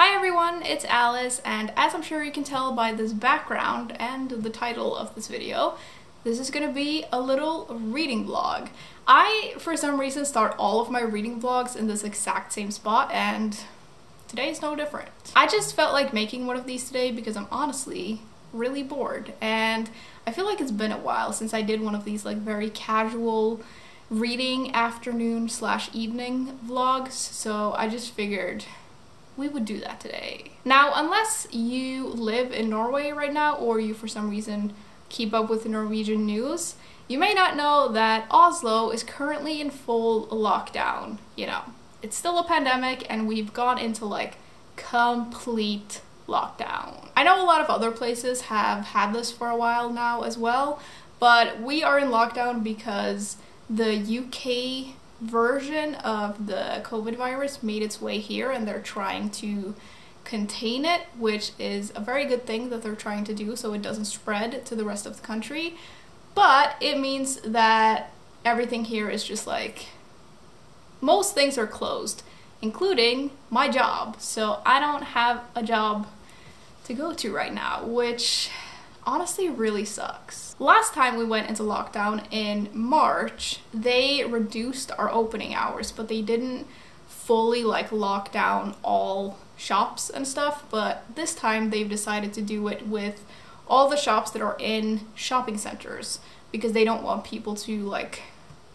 Hi everyone, it's Alice, and as I'm sure you can tell by this background and the title of this video, this is gonna be a little reading vlog. I, for some reason, start all of my reading vlogs in this exact same spot, and today is no different. I just felt like making one of these today because I'm honestly really bored, and I feel like it's been a while since I did one of these like very casual reading afternoon / evening vlogs, so I just figured we would do that today. Now, unless you live in Norway right now or you for some reason keep up with the Norwegian news, you may not know that Oslo is currently in full lockdown. You know, it's still a pandemic and we've gone into like complete lockdown. I know a lot of other places have had this for a while now as well, but we are in lockdown because the UK version of the COVID virus made its way here and they're trying to contain it, which is a very good thing that they're trying to do so it doesn't spread to the rest of the country. But it means that everything here is just like, most things are closed, including my job. So I don't have a job to go to right now, which honestly really sucks. Last time we went into lockdown in March, they reduced our opening hours, but they didn't fully like lock down all shops and stuff. But this time they've decided to do it with all the shops that are in shopping centers because they don't want people to like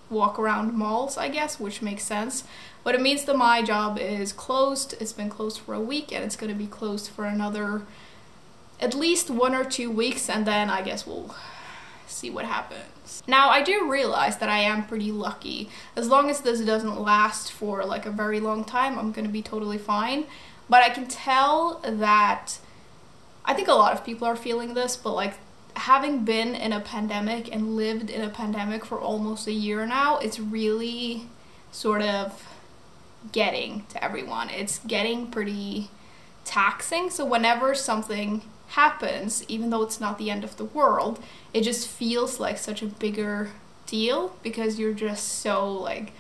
walk around malls, I guess, which makes sense. But it means that my job is closed. It's been closed for a week and it's going to be closed for another at least 1 or 2 weeks, and then I guess we'll see what happens. Now, I do realize that I am pretty lucky. As long as this doesn't last for like a very long time, I'm gonna be totally fine. But I can tell that I think a lot of people are feeling this, but like having been in a pandemic and lived in a pandemic for almost a year now, it's really sort of getting to everyone. It's getting pretty taxing. So whenever something happens, even though it's not the end of the world, it just feels like such a bigger deal because you're just so like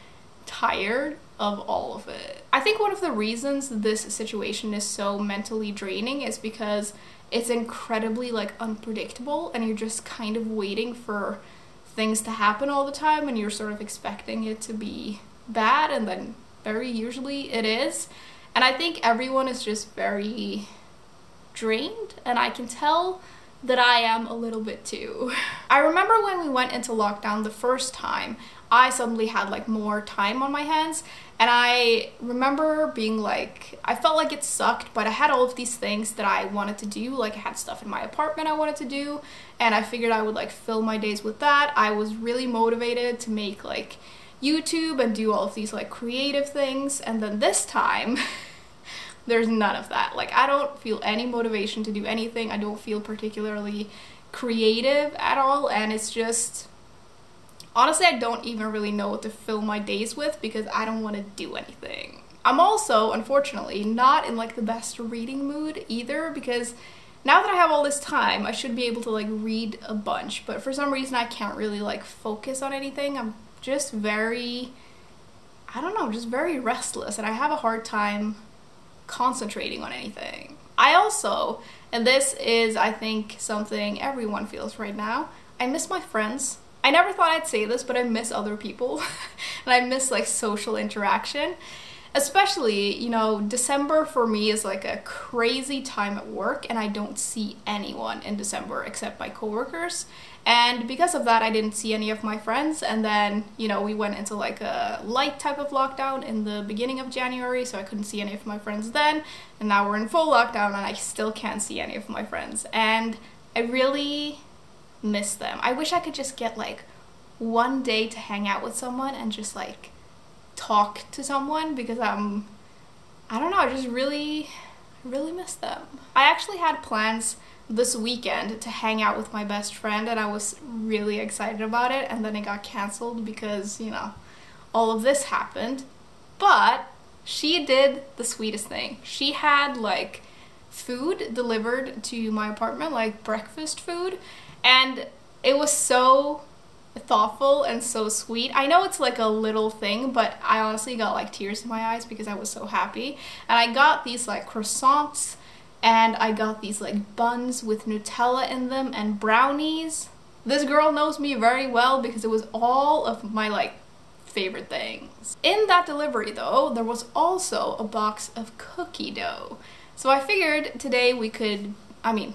tired of all of it. I think one of the reasons this situation is so mentally draining is because it's incredibly like unpredictable and you're just kind of waiting for things to happen all the time and you're sort of expecting it to be bad, and then very usually it is. And I think everyone is just very drained, and I can tell that I am a little bit too. I remember when we went into lockdown the first time, I suddenly had like more time on my hands, and I remember being like, I felt like it sucked, but I had all of these things that I wanted to do. Like I had stuff in my apartment I wanted to do, and I figured I would like fill my days with that. I was really motivated to make like YouTube and do all of these like creative things, and then this time there's none of that. Like I don't feel any motivation to do anything. I don't feel particularly creative at all, and it's just, honestly, I don't even really know what to fill my days with because I don't want to do anything. I'm also, unfortunately, not in like the best reading mood either, because now that I have all this time, I should be able to like read a bunch, but for some reason I can't really like focus on anything. I'm just very, I don't know, just very restless, and I have a hard time concentrating on anything. I also, and this is I think something everyone feels right now, I miss my friends. I never thought I'd say this, but I miss other people and I miss like social interaction. Especially, you know, December for me is like a crazy time at work and I don't see anyone in December except my coworkers. And because of that, I didn't see any of my friends. And then, you know, we went into like a light type of lockdown in the beginning of January, so I couldn't see any of my friends then. And now we're in full lockdown and I still can't see any of my friends. And I really miss them. I wish I could just get like one day to hang out with someone and just like talk to someone, because I don't know, I just really miss them. I actually had plans this weekend to hang out with my best friend and I was really excited about it, and then it got cancelled because, you know, all of this happened. But she did the sweetest thing. She had like food delivered to my apartment, like breakfast food, and it was so thoughtful and so sweet. I know it's like a little thing, but I honestly got like tears in my eyes because I was so happy. And I got these like croissants, and I got these like buns with Nutella in them and brownies. This girl knows me very well because it was all of my like favorite things. In that delivery though, there was also a box of cookie dough. So I figured today we could, I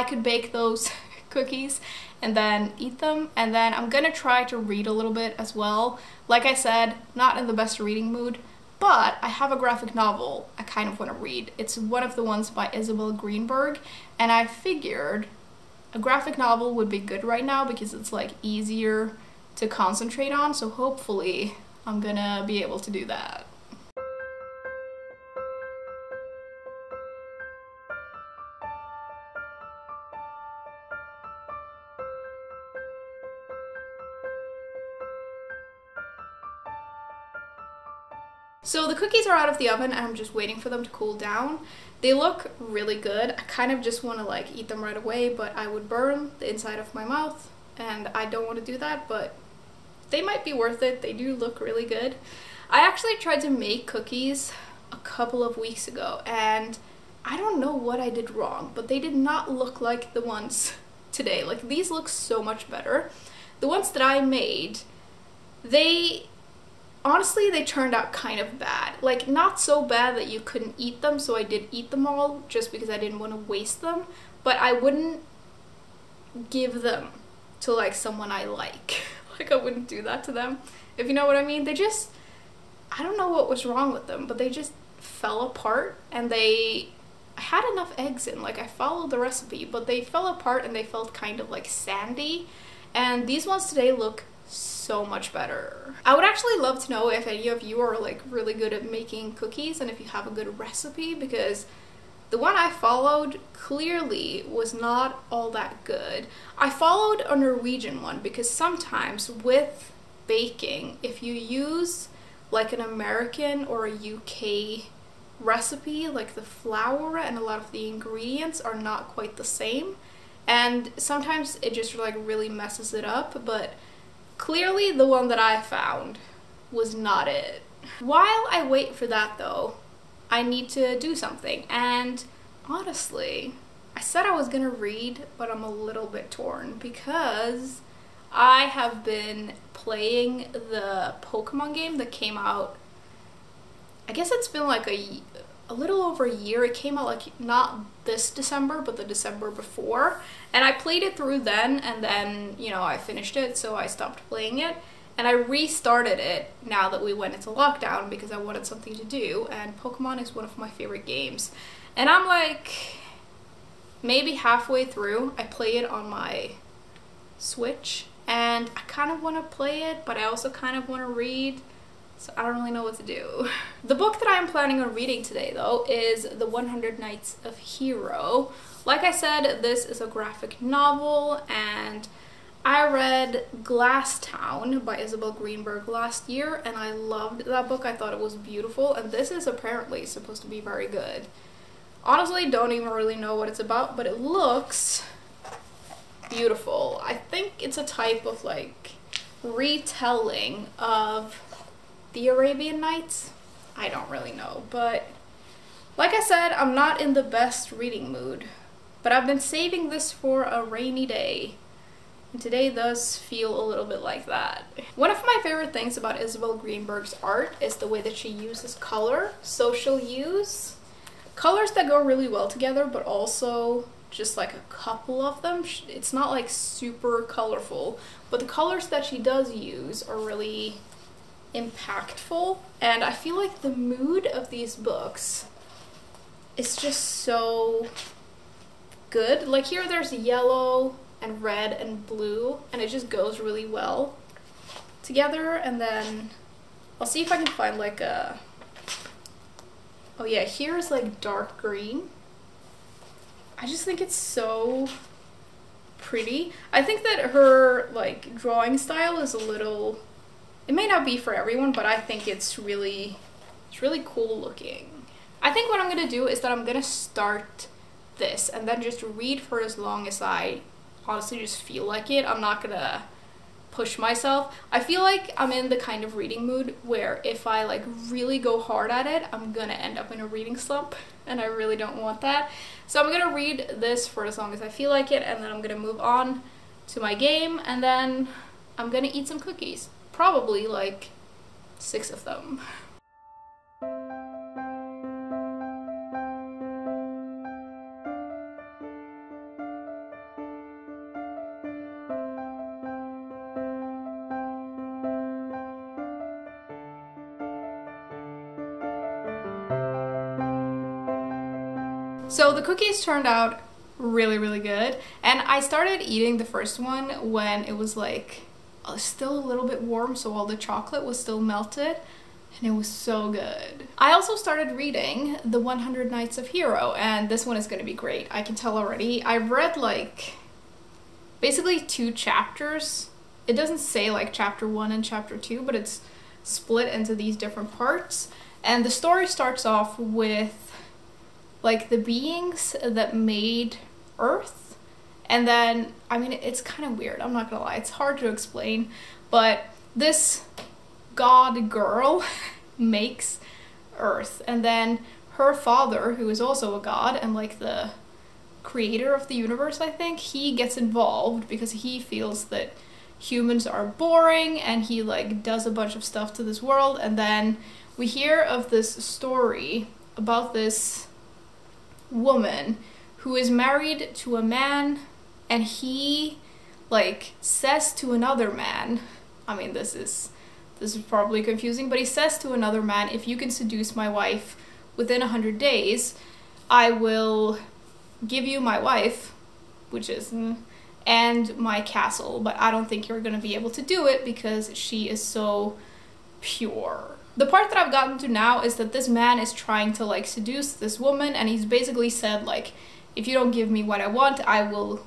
could bake those cookies and then eat them, and then I'm gonna try to read a little bit as well. Like I said, not in the best reading mood, but I have a graphic novel I kind of want to read. It's one of the ones by Isabel Greenberg, and I figured a graphic novel would be good right now because it's like easier to concentrate on, so hopefully I'm gonna be able to do that. So the cookies are out of the oven and I'm just waiting for them to cool down. They look really good. I kind of just want to like eat them right away, but I would burn the inside of my mouth and I don't want to do that, but they might be worth it. They do look really good. I actually tried to make cookies a couple of weeks ago and I don't know what I did wrong, but they did not look like the ones today. Like these look so much better. The ones that I made, honestly, they turned out kind of bad. Like, not so bad that you couldn't eat them, so I did eat them all just because I didn't want to waste them, but I wouldn't give them to, like, someone I like. Like, I wouldn't do that to them, if you know what I mean. They just, I don't know what was wrong with them, but they just fell apart, and I had enough eggs in. Like, I followed the recipe, but they fell apart and they felt kind of, like, sandy, and these ones today look so much better. I would actually love to know if any of you are like really good at making cookies and if you have a good recipe, because the one I followed clearly was not all that good. I followed a Norwegian one because sometimes with baking, if you use like an American or a UK recipe, like the flour and a lot of the ingredients are not quite the same, and sometimes it just like really messes it up, but clearly the one that I found was not it. While I wait for that though, I need to do something, and honestly, I said I was gonna read, but I'm a little bit torn because I have been playing the Pokemon game that came out, I guess it's been like a little over a year. It came out like not this December, but the December before, and I played it through then, and then, you know, I finished it, so I stopped playing it, and I restarted it now that we went into lockdown because I wanted something to do, and Pokemon is one of my favorite games. And I'm like maybe halfway through. I play it on my Switch, and I kind of want to play it, but I also kind of want to read. So I don't really know what to do. The book that I am planning on reading today though is The 100 Nights of Hero. Like I said, this is a graphic novel, and I read Glass Town by Isabel Greenberg last year and I loved that book. I thought it was beautiful, and this is apparently supposed to be very good. Honestly, don't even really know what it's about, but it looks beautiful. I think it's a type of like retelling of the Arabian Nights. I don't really know, but like I said, I'm not in the best reading mood, but I've been saving this for a rainy day, and today does feel a little bit like that. One of my favorite things about Isabel Greenberg's art is the way that she uses color. So she'll use colors that go really well together, but also just like a couple of them. It's not like super colorful, but the colors that she does use are really impactful, and I feel like the mood of these books is just so good. Like here there's yellow and red and blue, and it just goes really well together. And then I'll see if I can find like a, oh yeah, here's like dark green. I just think it's so pretty. I think that her like drawing style is a little, it may not be for everyone, but I think it's really cool looking. I think what I'm gonna do is that I'm gonna start this and then just read for as long as I honestly just feel like it. I'm not gonna push myself. I feel like I'm in the kind of reading mood where if I like really go hard at it, I'm gonna end up in a reading slump, and I really don't want that. So I'm gonna read this for as long as I feel like it, and then I'm gonna move on to my game, and then I'm gonna eat some cookies. Probably like 6 of them. So the cookies turned out really, really good, and I started eating the first one when it was like still a little bit warm, so all the chocolate was still melted, and it was so good. I also started reading The 100 Nights of Hero, and this one is going to be great. I can tell already. I've read like basically 2 chapters. It doesn't say like chapter 1 and chapter 2, but it's split into these different parts, and the story starts off with like the beings that made Earth, and then, I mean, it's kind of weird, I'm not gonna lie, it's hard to explain, but this god girl makes Earth, and then her father, who is also a god and like the creator of the universe, I think, he gets involved because he feels that humans are boring, and he like does a bunch of stuff to this world. And then we hear of this story about this woman who is married to a man, and he like says to another man, I mean, this is probably confusing, but he says to another man, if you can seduce my wife within 100 days, I will give you my wife, which is, and my castle, but I don't think you're gonna be able to do it because she is so pure. The part that I've gotten to now is that this man is trying to like seduce this woman, and he's basically said like, if you don't give me what I want, I will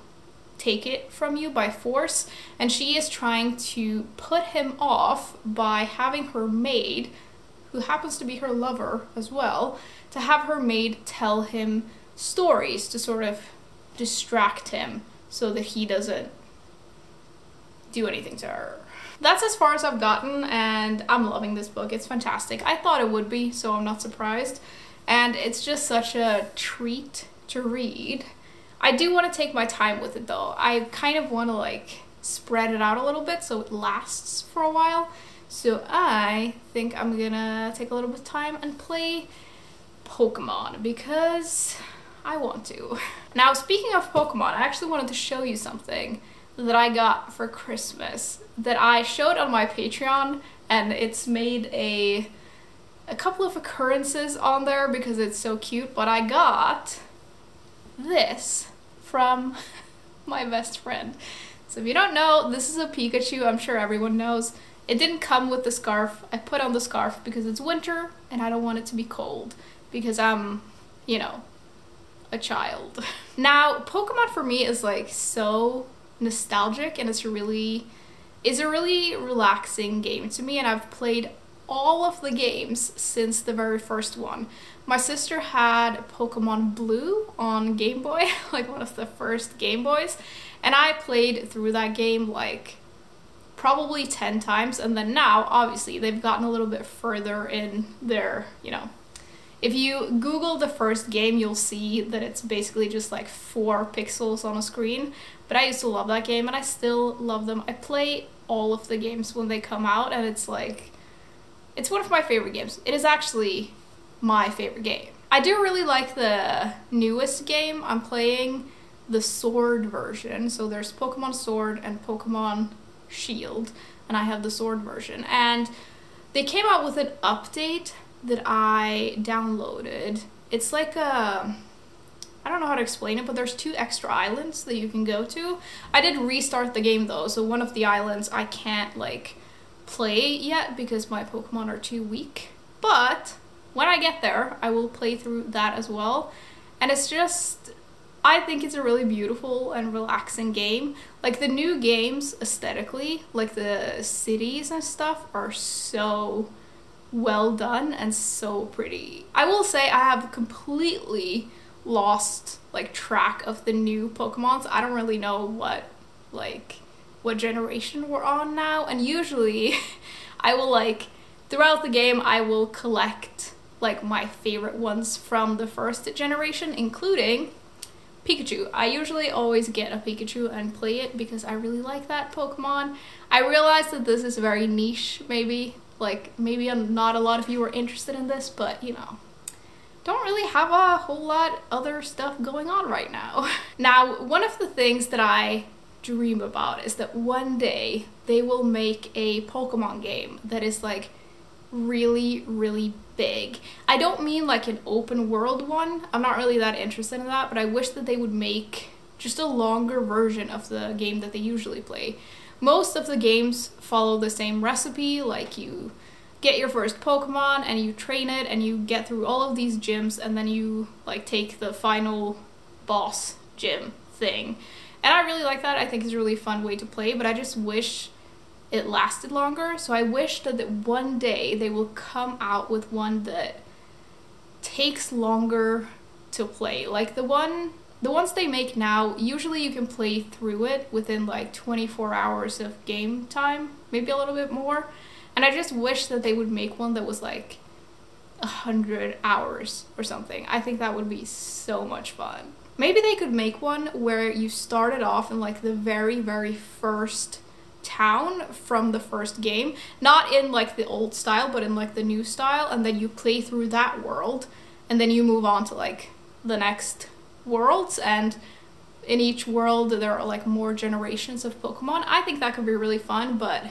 take it from you by force. And she is trying to put him off by having her maid, who happens to be her lover as well, to have her maid tell him stories to sort of distract him so that he doesn't do anything to her. That's as far as I've gotten, and I'm loving this book. It's fantastic. I thought it would be, so I'm not surprised. And it's just such a treat to read. I do want to take my time with it though. I kind of want to like spread it out a little bit so it lasts for a while. So I think I'm gonna take a little bit of time and play Pokemon because I want to. Now, speaking of Pokemon, I actually wanted to show you something that I got for Christmas that I showed on my Patreon, and it's made a couple of occurrences on there because it's so cute, but I got this from my best friend. So if you don't know, this is a Pikachu. I'm sure everyone knows. It didn't come with the scarf. I put on the scarf because it's winter and I don't want it to be cold because I'm, you know, a child. Now, Pokemon for me is like so nostalgic, and it's a really relaxing game to me, and I've played all of the games since the very first one. My sister had Pokemon Blue on Game Boy, like one of the first Game Boys, and I played through that game like probably 10 times, and then now obviously they've gotten a little bit further in their, you know, if you Google the first game, you'll see that it's basically just like 4 pixels on a screen. But I used to love that game, and I still love them. I play all of the games when they come out, and it's like, it's one of my favorite games. It is actually my favorite game. I do really like the newest game. I'm playing the Sword version. So there's Pokemon Sword and Pokemon Shield, and I have the Sword version. And they came out with an update that I downloaded. It's like a, I don't know how to explain it, but there's 2 extra islands that you can go to. I did restart the game though, so one of the islands I can't like play yet because my Pokemon are too weak. But when I get there, I will play through that as well. And it's just, I think it's a really beautiful and relaxing game. Like the new games aesthetically, like the cities and stuff are so well done and so pretty. I will say I have completely lost like track of the new Pokemons. I don't really know what generation we're on now, and usually I will like throughout the game I will collect like my favorite ones from the first generation, including Pikachu. I usually always get a Pikachu and play it because I really like that Pokemon. I realize that this is very niche, maybe not a lot of you are interested in this, but you know, don't really have a whole lot other stuff going on right now. Now, one of the things that I dream about is that one day they will make a Pokemon game that is like really, really big. I don't mean like an open world one. I'm not really that interested in that, but I wish that they would make just a longer version of the game that they usually play. Most of the games follow the same recipe, like you get your first Pokemon and you train it and you get through all of these gyms and then you like take the final boss gym thing. And I really like that. I think it's a really fun way to play, but I just wish it lasted longer. So I wish that one day they will come out with one that takes longer to play. Like the ones they make now, usually you can play through it within like 24 hours of game time, maybe a little bit more. And I just wish that they would make one that was like 100 hours or something. I think that would be so much fun. Maybe they could make one where you started off in like the very, very first town from the first game, not in like the old style, but in like the new style, and then you play through that world, and then you move on to like the next worlds, and in each world there are like more generations of Pokemon. I think that could be really fun, but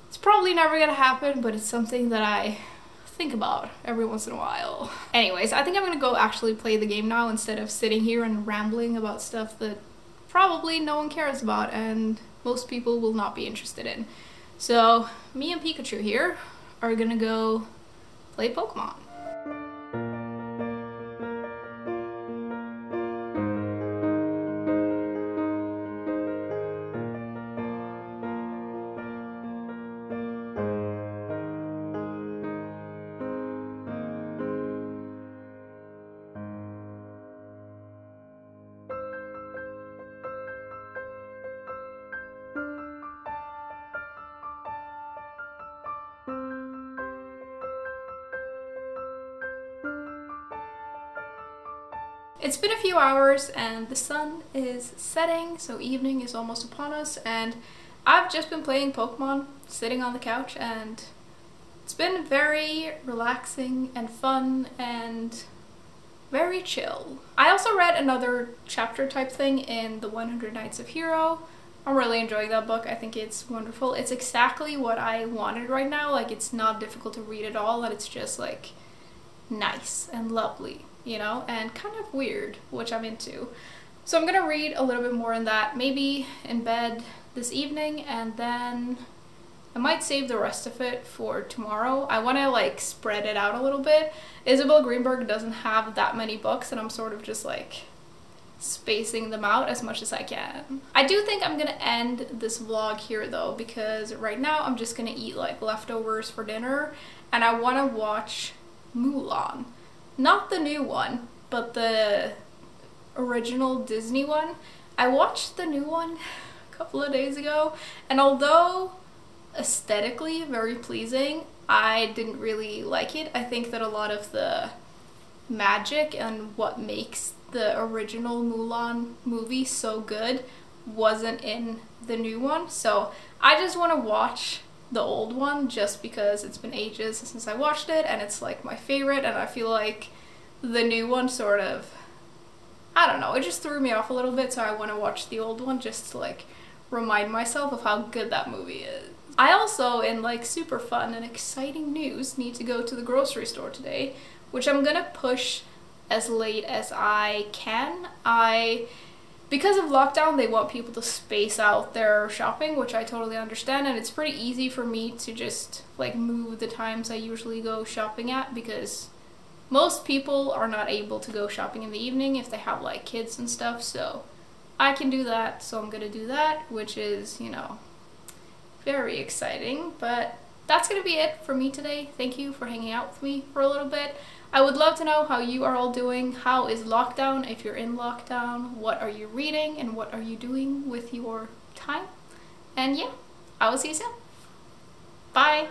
it's probably never gonna happen, but it's something that I think about every once in a while. Anyways, I think I'm gonna go actually play the game now instead of sitting here and rambling about stuff that probably no one cares about and most people will not be interested in. So me and Pikachu here are gonna go play Pokemon. It's been a few hours and the sun is setting, so evening is almost upon us, and I've just been playing Pokemon, sitting on the couch, and it's been very relaxing and fun and very chill. I also read another chapter type thing in the 100 Nights of Hero. I'm really enjoying that book. I think it's wonderful. It's exactly what I wanted right now. Like, it's not difficult to read at all, and it's just like nice and lovely, you know, and kind of weird, which I'm into. So I'm gonna read a little bit more in that, maybe in bed this evening, and then I might save the rest of it for tomorrow. I want to like spread it out a little bit. Isabel Greenberg doesn't have that many books, and I'm sort of just like spacing them out as much as I can. I do think I'm gonna end this vlog here though, because right now I'm just gonna eat like leftovers for dinner, and I want to watch Mulan. Not the new one, but the original Disney one. I watched the new one a couple of days ago, and although aesthetically very pleasing, I didn't really like it. I think that a lot of the magic and what makes the original Mulan movie so good wasn't in the new one. So I just want to watch the old one just because it's been ages since I watched it and it's like my favorite, and I feel like the new one sort of, I don't know, it just threw me off a little bit, so I want to watch the old one just to like remind myself of how good that movie is. I also, in like super fun and exciting news, need to go to the grocery store today, which I'm gonna push as late as I can. Because of lockdown, they want people to space out their shopping, which I totally understand, and it's pretty easy for me to just like move the times I usually go shopping at, because most people are not able to go shopping in the evening if they have like kids and stuff, so I can do that, so I'm gonna do that, which is, you know, very exciting. But that's gonna be it for me today. Thank you for hanging out with me for a little bit. I would love to know how you are all doing. How is lockdown if you're in lockdown? What are you reading and what are you doing with your time? And yeah, I will see you soon. Bye!